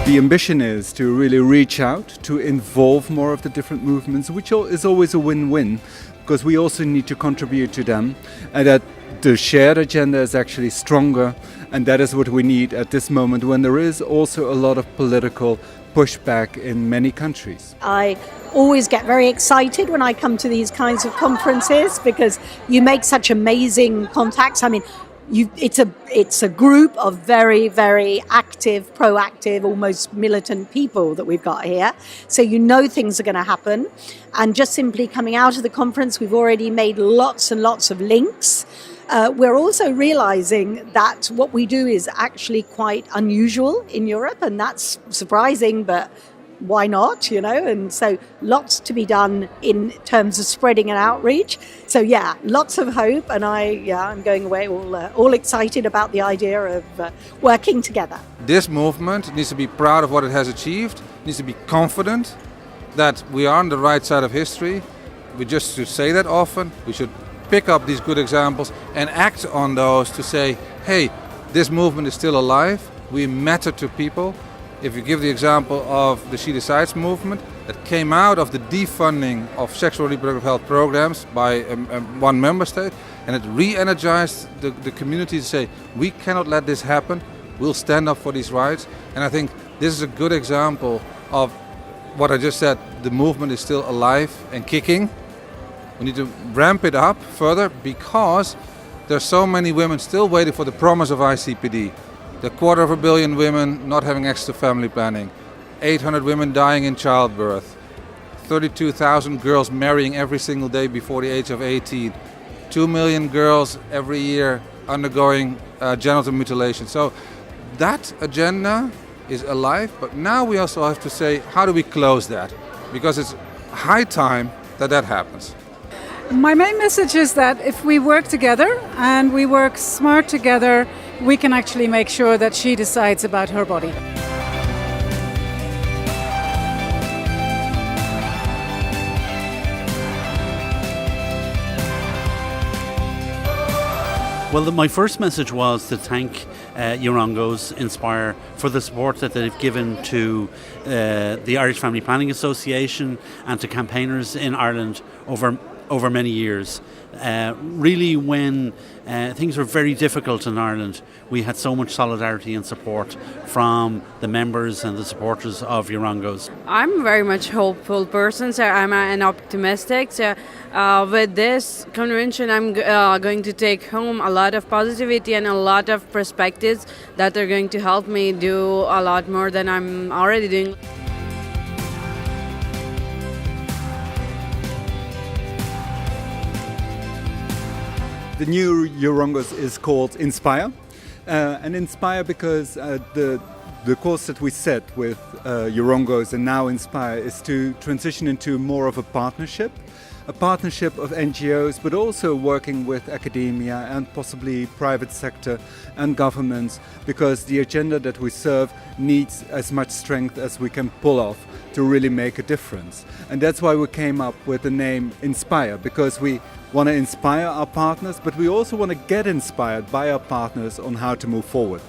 The ambition is to really reach out, to involve more of the different movements, which is always a win-win, because we also need to contribute to them, and that the shared agenda is actually stronger, and that is what we need at this moment when there is also a lot of political pushback in many countries. I always get very excited when I come to these kinds of conferences because you make such amazing contacts. I mean, it's a group of very, very active, proactive, almost militant people that we've got here. So you know things are going to happen. And just simply coming out of the conference, we've already made lots and lots of links. We're also realizing that what we do is actually quite unusual in Europe, and that's surprising, but why not, And so lots to be done in terms of spreading and outreach. So yeah, lots of hope, and I'm going away all excited about the idea of working together. This movement needs to be proud of what it has achieved, needs to be confident that we are on the right side of history. We just should say that often. We should pick up these good examples and act on those to say, hey, this movement is still alive, we matter to people. If you give the example of the She Decides movement that came out of the defunding of sexual and reproductive health programs by one member state, and it re-energized the community to say, we cannot let this happen, we'll stand up for these rights. And I think this is a good example of what I just said, the movement is still alive and kicking. We need to ramp it up further because there's so many women still waiting for the promise of ICPD. The 250 million women not having access to family planning, 800 women dying in childbirth, 32,000 girls marrying every single day before the age of 18, 2 million girls every year undergoing genital mutilation. So that agenda is alive, but now we also have to say, how do we close that? Because it's high time that that happens. My main message is that if we work together and we work smart together, we can actually make sure that she decides about her body. Well, my first message was to thank EuroNGO's Inspire for the support that they've given to the Irish Family Planning Association and to campaigners in Ireland over many years. Really, when things were very difficult in Ireland, we had so much solidarity and support from the members and the supporters of EuroNGO's. I'm very much hopeful person, so I'm an optimistic. So with this convention, I'm going to take home a lot of positivity and a lot of perspectives that are going to help me do a lot more than I'm already doing. The new EuroNGO is called Inspire, and Inspire because the course that we set with EuroNGOs and now Inspire is to transition into more of a partnership of NGOs, but also working with academia and possibly private sector and governments, because the agenda that we serve needs as much strength as we can pull off to really make a difference. And that's why we came up with the name Inspire, because we want to inspire our partners, but we also want to get inspired by our partners on how to move forward.